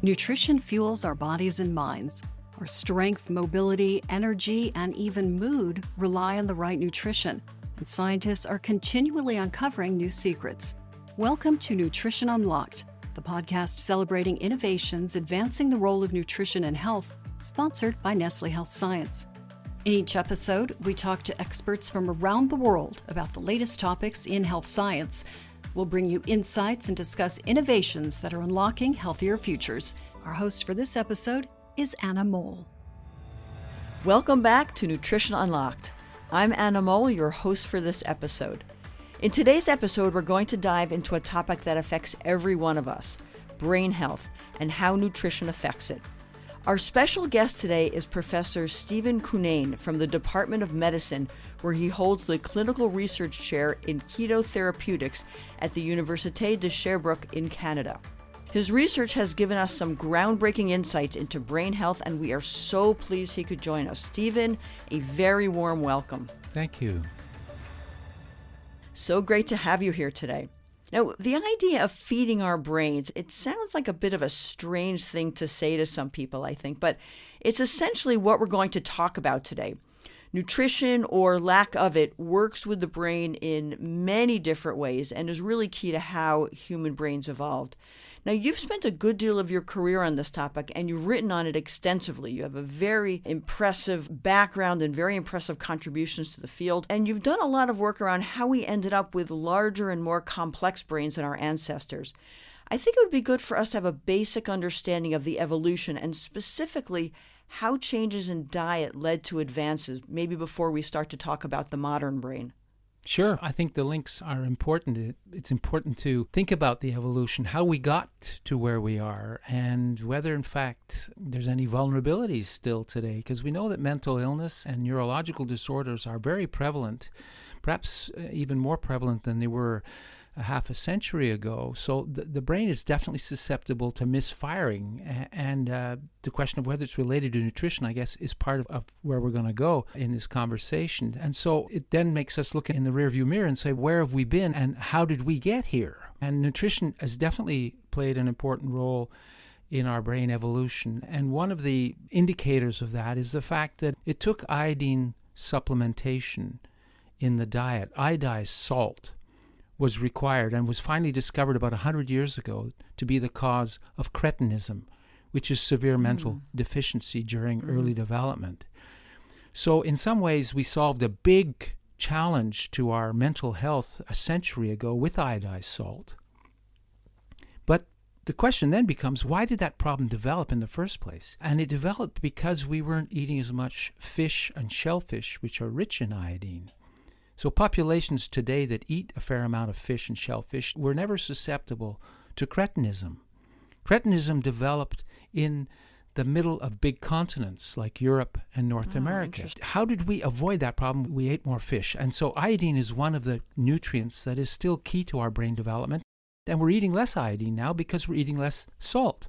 Nutrition fuels our bodies and minds. Our strength, mobility, energy, and even mood rely on the right nutrition, and scientists are continually uncovering new secrets. Welcome to Nutrition Unlocked, the podcast celebrating innovations advancing the role of nutrition in health, sponsored by Nestlé Health Science. In each episode, we talk to experts from around the world about the latest topics in health science. We'll bring you insights and discuss innovations that are unlocking healthier futures. Our host for this episode is Anna Mohl. Welcome back to Nutrition Unlocked. I'm Anna Mohl, your host for this episode. In today's episode, we're going to dive into a topic that affects every one of us, brain health, and how nutrition affects it. Our special guest today is Professor Stephen Cunnane from the Department of Medicine, where he holds the Clinical Research Chair in Ketotherapeutics at the Université de Sherbrooke in Canada. His research has given us some groundbreaking insights into brain health, and we are so pleased he could join us. Stephen, a very warm welcome. Thank you. So great to have you here today. Now, the idea of feeding our brains, it sounds like a bit of a strange thing to say to some people, I think, but it's essentially what we're going to talk about today. Nutrition, or lack of it, works with the brain in many different ways and is really key to how human brains evolved. Now, you've spent a good deal of your career on this topic, and you've written on it extensively. You have a very impressive background and very impressive contributions to the field, and you've done a lot of work around how we ended up with larger and more complex brains than our ancestors. I think it would be good for us to have a basic understanding of the evolution, and specifically how changes in diet led to advances, maybe before we start to talk about the modern brain. Sure. I think the links are important. It's important to think about the evolution, how we got to where we are, and whether, in fact, there's any vulnerabilities still today, because we know that mental illness and neurological disorders are very prevalent, perhaps even more prevalent than they were a half a century ago. So the brain is definitely susceptible to misfiring, and the question of whether it's related to nutrition, I guess, is part of where we're going to go in this conversation. And so it then makes us look in the rearview mirror and say, where have we been and how did we get here? And nutrition has definitely played an important role in our brain evolution. And one of the indicators of that is the fact that it took iodine supplementation in the diet. Iodized salt was required and was finally discovered about 100 years ago to be the cause of cretinism, which is severe mental deficiency during early development. So in some ways, we solved a big challenge to our mental health a century ago with iodized salt. But the question then becomes, why did that problem develop in the first place? And it developed because we weren't eating as much fish and shellfish, which are rich in iodine. So populations today that eat a fair amount of fish and shellfish were never susceptible to cretinism. Cretinism developed in the middle of big continents like Europe and North America. How did we avoid that problem? We ate more fish. And so iodine is one of the nutrients that is still key to our brain development. And we're eating less iodine now because we're eating less salt,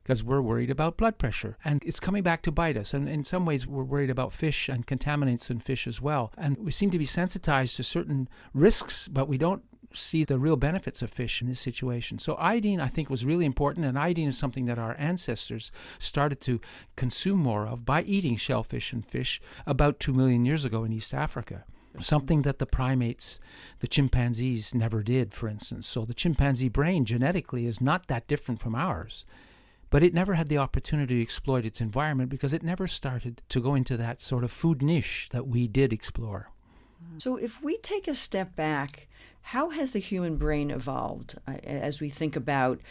because we're worried about blood pressure. And it's coming back to bite us. And in some ways, we're worried about fish and contaminants in fish as well. And we seem to be sensitized to certain risks, but we don't see the real benefits of fish in this situation. So iodine, I think, was really important. And iodine is something that our ancestors started to consume more of by eating shellfish and fish about 2 million years ago in East Africa. Something that the primates, the chimpanzees, never did, for instance. So the chimpanzee brain genetically is not that different from ours. But it never had the opportunity to exploit its environment because it never started to go into that sort of food niche that we did explore. So if we take a step back, how has the human brain evolved as we think about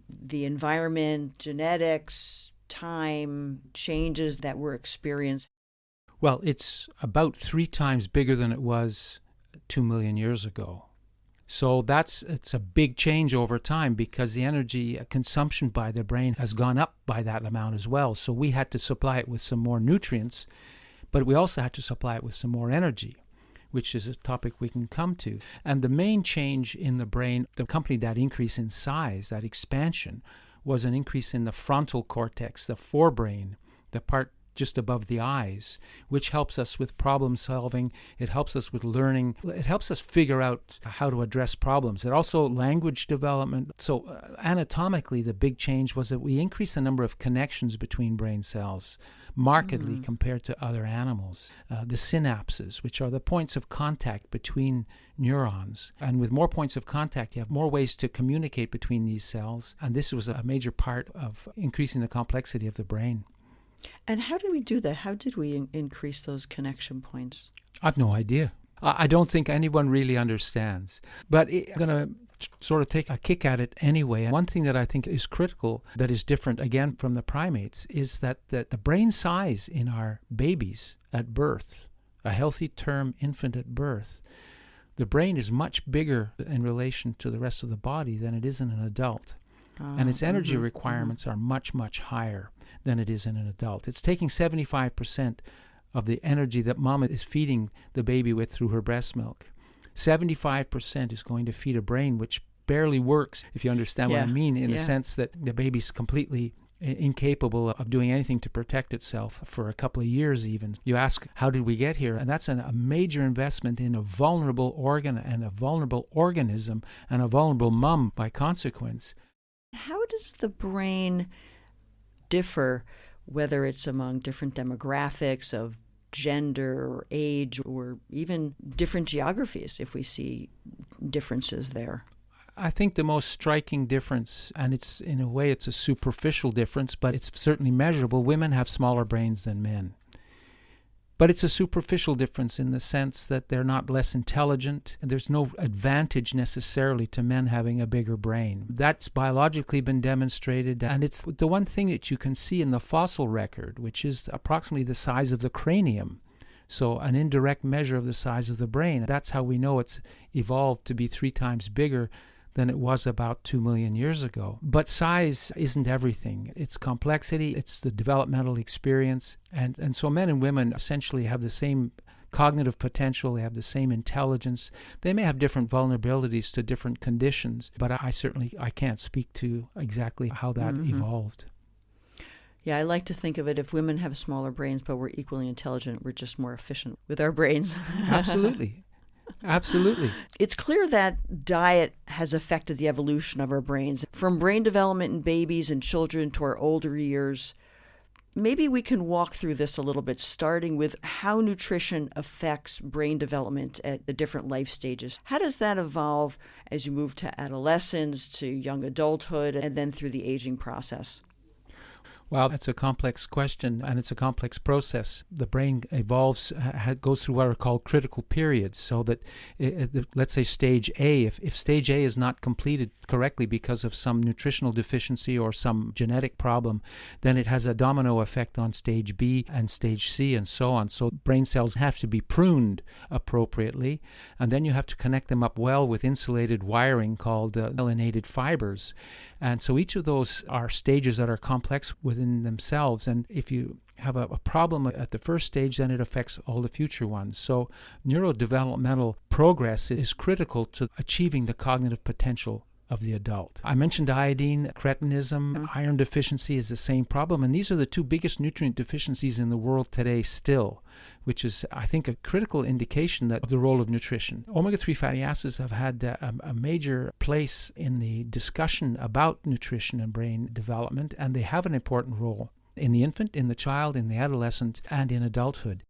the environment, genetics, time, changes that were experienced? Well, it's about 3 times bigger than it was 2 million years ago. So it's a big change over time because the energy consumption by the brain has gone up by that amount as well. So we had to supply it with some more nutrients, but we also had to supply it with some more energy, which is a topic we can come to. And the main change in the brain that accompanied that increase in size, that expansion, was an increase in the frontal cortex, the forebrain, the part just above the eyes, which helps us with problem solving. It helps us with learning. It helps us figure out how to address problems. It also language development. So anatomically, the big change was that we increased the number of connections between brain cells markedly compared to other animals. The synapses, which are the points of contact between neurons. And with more points of contact, you have more ways to communicate between these cells. And this was a major part of increasing the complexity of the brain. And how did we do that? How did we increase those connection points? I've no idea. I don't think anyone really understands. But I'm going to sort of take a kick at it anyway. And one thing that I think is critical that is different, again, from the primates is that the brain size in our babies at birth, a healthy term infant at birth, the brain is much bigger in relation to the rest of the body than it is in an adult. And its energy requirements are much, much higher than it is in an adult. It's taking 75% of the energy that mama is feeding the baby with through her breast milk. 75% is going to feed a brain which barely works, if you understand what I mean, in the sense that the baby's completely incapable of doing anything to protect itself for a couple of years even. You ask, how did we get here? And that's a major investment in a vulnerable organ and a vulnerable organism and a vulnerable mum by consequence. How does the brain differ, whether it's among different demographics of gender or age or even different geographies, if we see differences there? I think the most striking difference, and it's in a way it's a superficial difference, but it's certainly measurable. Women have smaller brains than men. But it's a superficial difference in the sense that they're not less intelligent. There's no advantage necessarily to men having a bigger brain. That's biologically been demonstrated, and it's the one thing that you can see in the fossil record, which is approximately the size of the cranium. So an indirect measure of the size of the brain. That's how we know it's evolved to be 3 times bigger than it was about 2 million years ago. But size isn't everything. It's complexity, it's the developmental experience. And so men and women essentially have the same cognitive potential, they have the same intelligence. They may have different vulnerabilities to different conditions, but I can't speak to exactly how that evolved. Yeah, I like to think of it, if women have smaller brains but we're equally intelligent, we're just more efficient with our brains. Absolutely. Absolutely. It's clear that diet has affected the evolution of our brains, from brain development in babies and children to our older years. Maybe we can walk through this a little bit, starting with how nutrition affects brain development at the different life stages. How does that evolve as you move to adolescence, to young adulthood, and then through the aging process? Well, that's a complex question, and it's a complex process. The brain evolves, goes through what are called critical periods, so that, let's say stage A, if stage A is not completed correctly because of some nutritional deficiency or some genetic problem, then it has a domino effect on stage B and stage C and so on. So brain cells have to be pruned appropriately, and then you have to connect them up well with insulated wiring called myelinated fibers. And so each of those are stages that are complex within themselves. And if you have a problem at the first stage, then it affects all the future ones. So neurodevelopmental progress is critical to achieving the cognitive potential of the adult. I mentioned iodine, cretinism, iron deficiency is the same problem. And these are the 2 biggest nutrient deficiencies in the world today still, which is, I think, a critical indication of the role of nutrition. Omega-3 fatty acids have had a major place in the discussion about nutrition and brain development, and they have an important role in the infant, in the child, in the adolescent, and in adulthood.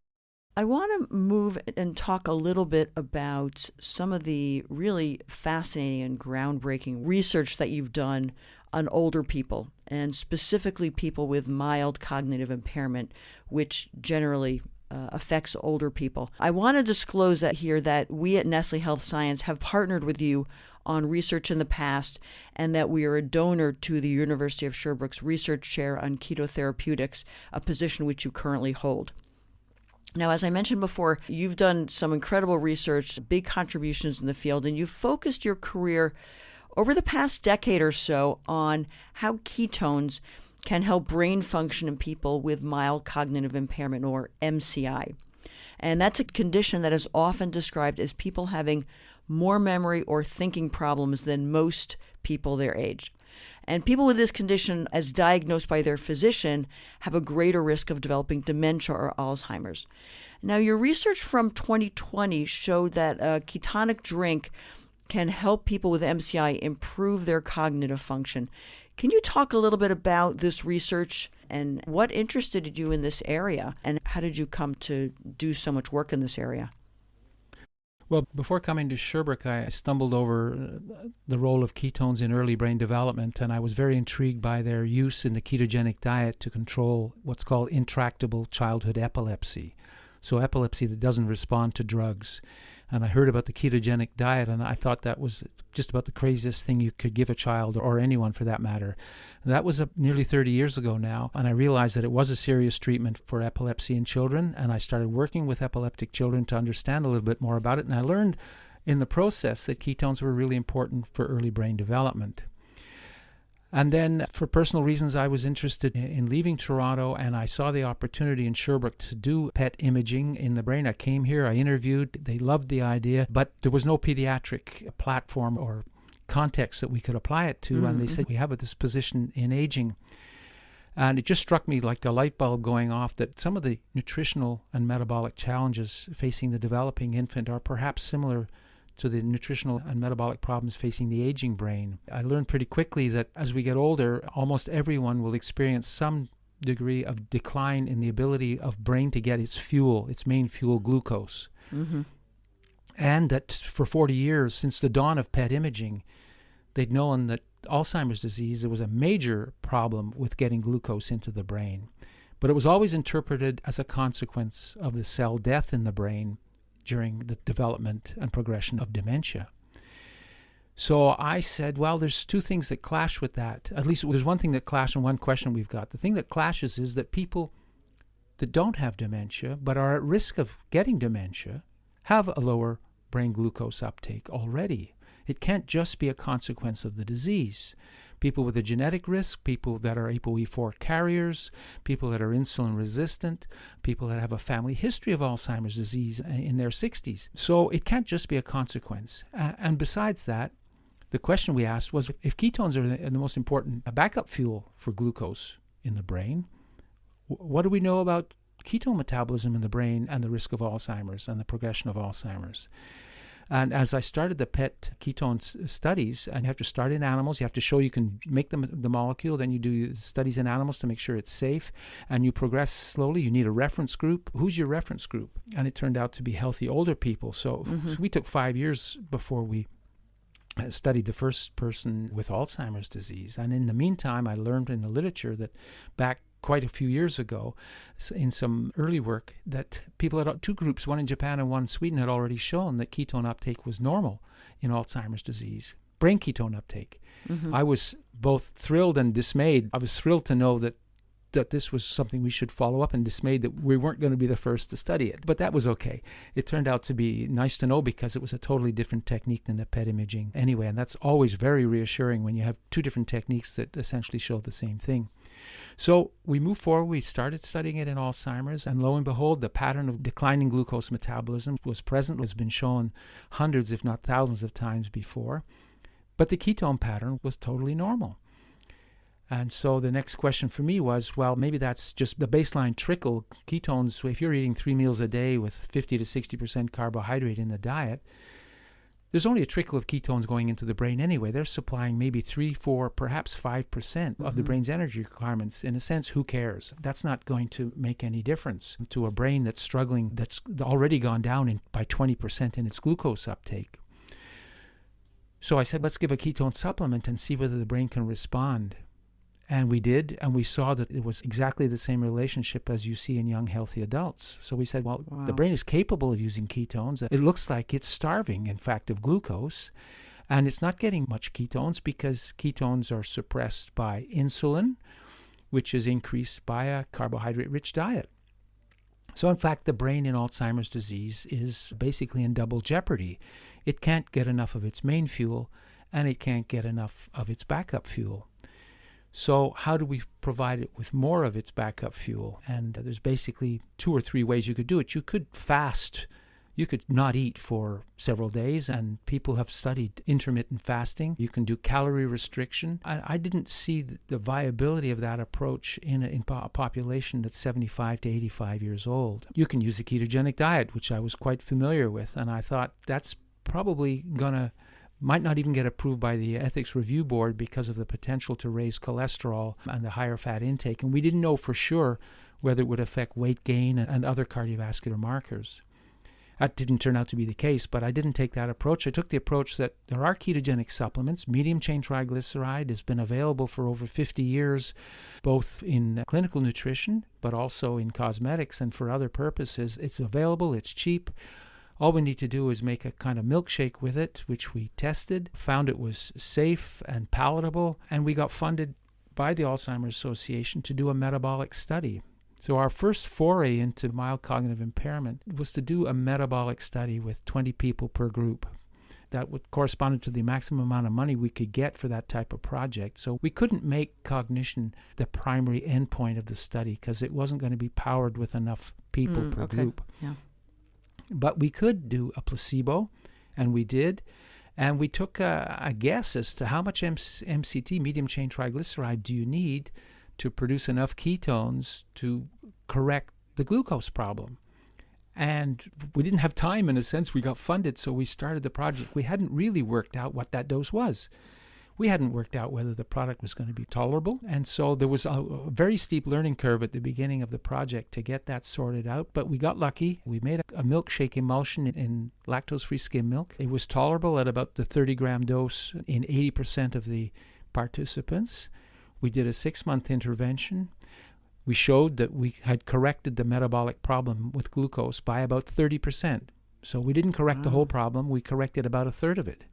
I want to move and talk a little bit about some of the really fascinating and groundbreaking research that you've done on older people, and specifically people with mild cognitive impairment, which generally affects older people. I want to disclose that here that we at Nestle Health Science have partnered with you on research in the past, and that we are a donor to the University of Sherbrooke's research chair on Ketotherapeutics, a position which you currently hold. Now, as I mentioned before, you've done some incredible research, big contributions in the field, and you've focused your career over the past decade or so on how ketones can help brain function in people with mild cognitive impairment, or MCI. And that's a condition that is often described as people having more memory or thinking problems than most people their age. And people with this condition, as diagnosed by their physician, have a greater risk of developing dementia or Alzheimer's. Now, your research from 2020 showed that a ketonic drink can help people with MCI improve their cognitive function. Can you talk a little bit about this research and what interested you in this area, and how did you come to do so much work in this area? Well, before coming to Sherbrooke, I stumbled over the role of ketones in early brain development, and I was very intrigued by their use in the ketogenic diet to control what's called intractable childhood epilepsy. So epilepsy that doesn't respond to drugs. And I heard about the ketogenic diet, and I thought that was just about the craziest thing you could give a child, or anyone for that matter. That was nearly 30 years ago now, and I realized that it was a serious treatment for epilepsy in children, and I started working with epileptic children to understand a little bit more about it, and I learned in the process that ketones were really important for early brain development. And then, for personal reasons, I was interested in leaving Toronto, and I saw the opportunity in Sherbrooke to do PET imaging in the brain. I came here, I interviewed, they loved the idea, but there was no pediatric platform or context that we could apply it to, and they said, we have this position in aging. And it just struck me like a light bulb going off that some of the nutritional and metabolic challenges facing the developing infant are perhaps similar to the nutritional and metabolic problems facing the aging brain. I learned pretty quickly that as we get older, almost everyone will experience some degree of decline in the ability of brain to get its fuel, its main fuel, glucose. And that for 40 years, since the dawn of PET imaging, they'd known that Alzheimer's disease, there was a major problem with getting glucose into the brain. But it was always interpreted as a consequence of the cell death in the brain during the development and progression of dementia. So I said, well, there's two things that clash with that. At least there's one thing that clashes and one question we've got. The thing that clashes is that people that don't have dementia but are at risk of getting dementia have a lower brain glucose uptake already. It can't just be a consequence of the disease. People with a genetic risk, people that are ApoE4 carriers, people that are insulin resistant, people that have a family history of Alzheimer's disease in their 60s. So it can't just be a consequence. And besides that, the question we asked was, if ketones are the most important backup fuel for glucose in the brain, what do we know about ketone metabolism in the brain and the risk of Alzheimer's and the progression of Alzheimer's? And as I started the PET ketone studies, and you have to start in animals, you have to show you can make the molecule, then you do studies in animals to make sure it's safe, and you progress slowly. You need a reference group. Who's your reference group? And it turned out to be healthy older people. So we took 5 years before we studied the first person with Alzheimer's disease. And in the meantime, I learned in the literature that back quite a few years ago, in some early work, that people had two groups, one in Japan and one in Sweden, had already shown that ketone uptake was normal in Alzheimer's disease, brain ketone uptake. I was both thrilled and dismayed. I was thrilled to know that this was something we should follow up, and dismayed that we weren't going to be the first to study it. But that was okay. It turned out to be nice to know because it was a totally different technique than the PET imaging anyway, and that's always very reassuring when you have two different techniques that essentially show the same thing. So we moved forward, we started studying it in Alzheimer's, and lo and behold, the pattern of declining glucose metabolism was present, has been shown hundreds, if not thousands of times before, but the ketone pattern was totally normal. And so the next question for me was, well, maybe that's just the baseline trickle. Ketones, if you're eating 3 meals a day with 50 to 60% carbohydrate in the diet, there's only a trickle of ketones going into the brain anyway. They're supplying maybe 3, 4, perhaps 5% of the brain's energy requirements. In a sense, who cares? That's not going to make any difference to a brain that's struggling, that's already gone down by 20% in its glucose uptake. So I said, let's give a ketone supplement and see whether the brain can respond. And we did, and we saw that it was exactly the same relationship as you see in young, healthy adults. So we said, well, the brain is capable of using ketones. It looks like it's starving, in fact, of glucose, and it's not getting much ketones because ketones are suppressed by insulin, which is increased by a carbohydrate-rich diet. So, in fact, the brain in Alzheimer's disease is basically in double jeopardy. It can't get enough of its main fuel, and it can't get enough of its backup fuel. So how do we provide it with more of its backup fuel? And there's basically 2 or 3 ways you could do it. You could fast You could not eat for several days, and people have studied intermittent fasting. You can do calorie restriction. I didn't see the viability of that approach in a population that's 75 to 85 years old. You can use a ketogenic diet, which I was quite familiar with, and I thought that's probably might not even get approved by the Ethics Review Board because of the potential to raise cholesterol and the higher fat intake. And we didn't know for sure whether it would affect weight gain and other cardiovascular markers. That didn't turn out to be the case, but I didn't take that approach. I took the approach that there are ketogenic supplements. Medium-chain triglyceride has been available for over 50 years, both in clinical nutrition, but also in cosmetics and for other purposes. It's available, it's cheap. All we need to do is make a kind of milkshake with it, which we tested, found it was safe and palatable, and we got funded by the Alzheimer's Association to do a metabolic study. So our first foray into mild cognitive impairment was to do a metabolic study with 20 people per group. That would correspond to the maximum amount of money we could get for that type of project. So we couldn't make cognition the primary endpoint of the study because it wasn't going to be powered with enough people per group. Yeah. But we could do a placebo, and we did. And we took a guess as to how much MCT, medium-chain triglyceride, do you need to produce enough ketones to correct the glucose problem. And we didn't have time, in a sense. We got funded, so we started the project. We hadn't really worked out what that dose was. We hadn't worked out whether the product was going to be tolerable. And so there was a very steep learning curve at the beginning of the project to get that sorted out. But we got lucky. We made a milkshake emulsion in lactose-free skim milk. It was tolerable at about the 30-gram dose in 80% of the participants. We did a 6-month intervention. We showed that we had corrected the metabolic problem with glucose by about 30%. So we didn't correct the whole problem. We corrected about a third of it.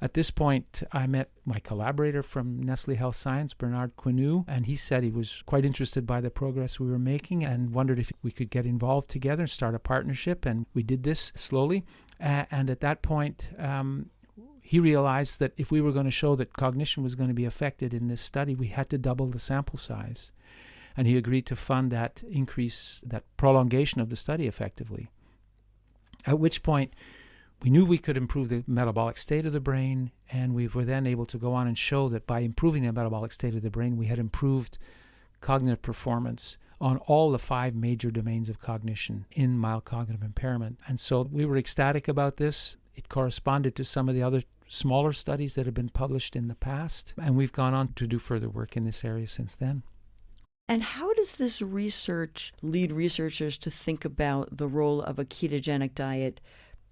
At this point, I met my collaborator from Nestle Health Science, Bernard Quinu, and he said he was quite interested by the progress we were making and wondered if we could get involved together and start a partnership. And we did this slowly. And at that point, he realized that if we were going to show that cognition was going to be affected in this study, we had to double the sample size. And he agreed to fund that increase, that prolongation of the study effectively. At which point, we knew we could improve the metabolic state of the brain, and we were then able to go on and show that by improving the metabolic state of the brain, we had improved cognitive performance on all the 5 major domains of cognition in mild cognitive impairment. And so we were ecstatic about this. It corresponded to some of the other smaller studies that have been published in the past, and we've gone on to do further work in this area since then. And how does this research lead researchers to think about the role of a ketogenic diet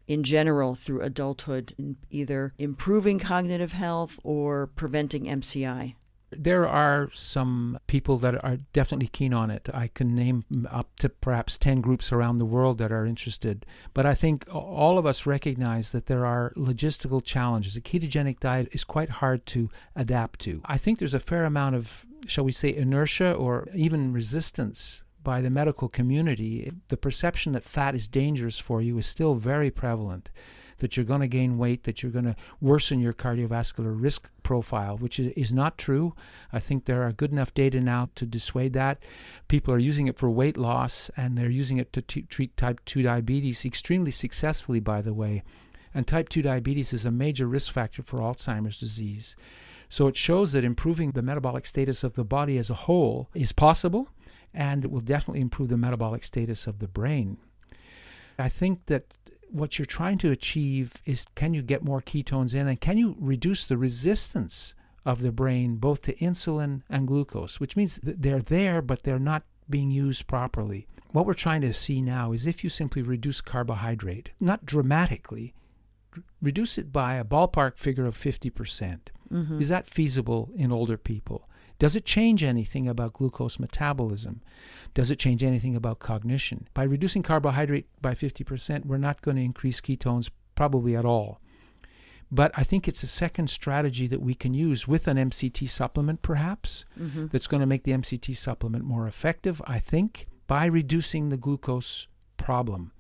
in general through adulthood in either improving cognitive health or preventing MCI? There are some people that are definitely keen on it. I can name up to perhaps 10 groups around the world that are interested. But I think all of us recognize that there are logistical challenges. A ketogenic diet is quite hard to adapt to. I think there's a fair amount of, shall we say, inertia or even resistance by the medical community. The perception that fat is dangerous for you is still very prevalent, that you're going to gain weight, that you're going to worsen your cardiovascular risk profile, which is not true. I think there are good enough data now to dissuade that. People are using it for weight loss, and they're using it to treat type 2 diabetes extremely successfully, by the way. And type 2 diabetes is a major risk factor for Alzheimer's disease. So it shows that improving the metabolic status of the body as a whole is possible, and it will definitely improve the metabolic status of the brain. I think that what you're trying to achieve is, can you get more ketones in, and can you reduce the resistance of the brain both to insulin and glucose, which means that they're there, but they're not being used properly. What we're trying to see now is if you simply reduce carbohydrate, not dramatically, reduce it by a ballpark figure of 50%. Is that feasible in older people? Does it change anything about glucose metabolism? Does it change anything about cognition? By reducing carbohydrate by 50%, we're not going to increase ketones probably at all. But I think it's a second strategy that we can use with an MCT supplement, perhaps, that's going to make the MCT supplement more effective, I think, by reducing the glucose problem.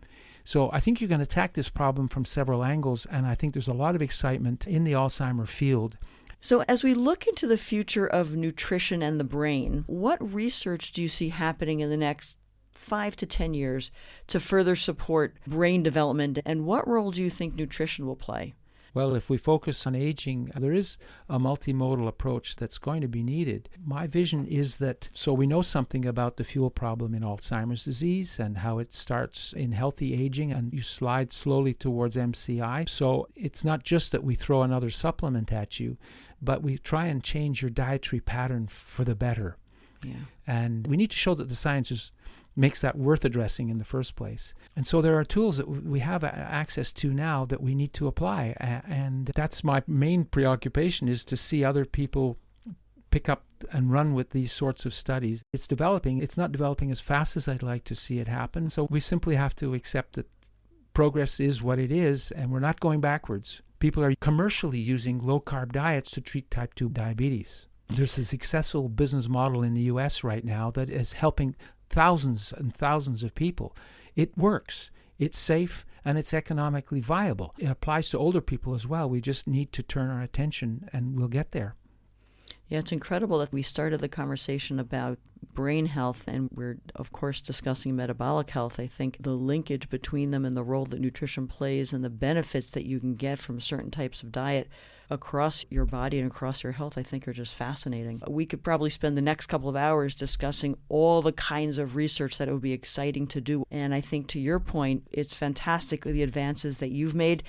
So I think you're going to attack this problem from several angles, and I think there's a lot of excitement in the Alzheimer field. So as we look into the future of nutrition and the brain, what research do you see happening in the next 5 to 10 years to further support brain development? And what role do you think nutrition will play? Well, if we focus on aging, there is a multimodal approach that's going to be needed. My vision is that, so we know something about the fuel problem in Alzheimer's disease and how it starts in healthy aging and you slide slowly towards MCI. So it's not just that we throw another supplement at you, but we try and change your dietary pattern for the better. Yeah. And we need to show that the science makes that worth addressing in the first place. And so there are tools that we have access to now that we need to apply. And that's my main preoccupation, is to see other people pick up and run with these sorts of studies. It's developing. It's not developing as fast as I'd like to see it happen. So we simply have to accept that progress is what it is, and we're not going backwards. People are commercially using low-carb diets to treat type 2 diabetes. There's a successful business model in the U.S. right now that is helping thousands and thousands of people. It works. It's safe and it's economically viable. It applies to older people as well. We just need to turn our attention and we'll get there. Yeah, it's incredible that we started the conversation about brain health and we're, of course, discussing metabolic health. I think the linkage between them and the role that nutrition plays and the benefits that you can get from certain types of diet across your body and across your health, I think, are just fascinating. We could probably spend the next couple of hours discussing all the kinds of research that it would be exciting to do. And I think, to your point, it's fantastic the advances that you've made.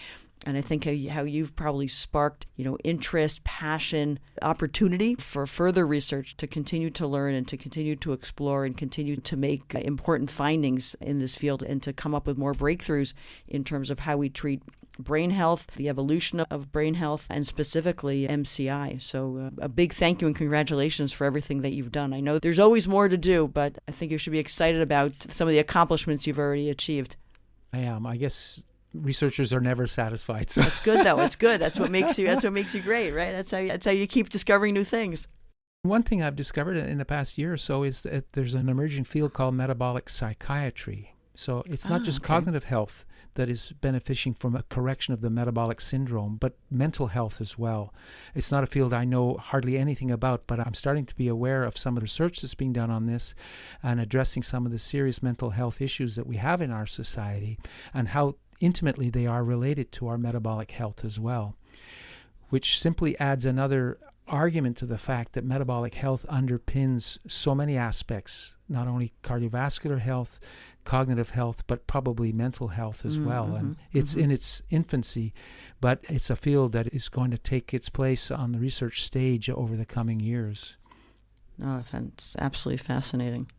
And I think how you've probably sparked, interest, passion, opportunity for further research to continue to learn and to continue to explore and continue to make important findings in this field and to come up with more breakthroughs in terms of how we treat brain health, the evolution of brain health, and specifically MCI. So a big thank you and congratulations for everything that you've done. I know there's always more to do, but I think you should be excited about some of the accomplishments you've already achieved. I am. I guess researchers are never satisfied. So that's good, though. It's good. That's what makes you great, right? That's how you keep discovering new things. One thing I've discovered in the past year or so is that there's an emerging field called metabolic psychiatry. So it's not just cognitive health that is benefiting from a correction of the metabolic syndrome, but mental health as well. It's not a field I know hardly anything about, but I'm starting to be aware of some of the research that's being done on this and addressing some of the serious mental health issues that we have in our society and how intimately they are related to our metabolic health as well, which simply adds another argument to the fact that metabolic health underpins so many aspects, not only cardiovascular health, cognitive health, but probably mental health as well. And it's in its infancy, but it's a field that is going to take its place on the research stage over the coming years. Oh, it's absolutely fascinating.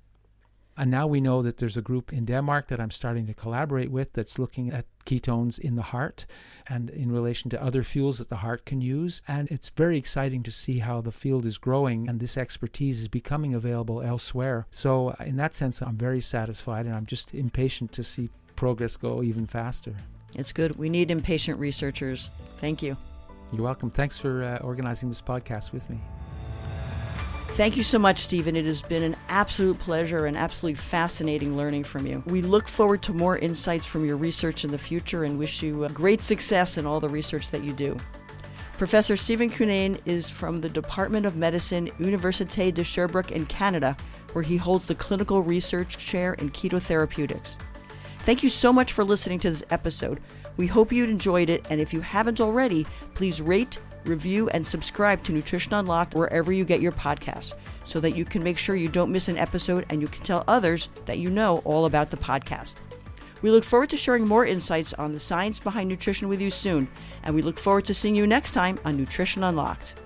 And now we know that there's a group in Denmark that I'm starting to collaborate with that's looking at ketones in the heart and in relation to other fuels that the heart can use. And it's very exciting to see how the field is growing and this expertise is becoming available elsewhere. So in that sense, I'm very satisfied and I'm just impatient to see progress go even faster. It's good. We need impatient researchers. Thank you. You're welcome. Thanks for organizing this podcast with me. Thank you so much, Stephen. It has been an absolute pleasure and absolutely fascinating learning from you. We look forward to more insights from your research in the future and wish you great success in all the research that you do. Professor Stephen Cunnane is from the Department of Medicine, Université de Sherbrooke in Canada, where he holds the Clinical Research Chair in Ketotherapeutics. Thank you so much for listening to this episode. We hope you enjoyed it, and if you haven't already, please rate, review, and subscribe to Nutrition Unlocked wherever you get your podcasts so that you can make sure you don't miss an episode and you can tell others that you know all about the podcast. We look forward to sharing more insights on the science behind nutrition with you soon, and we look forward to seeing you next time on Nutrition Unlocked.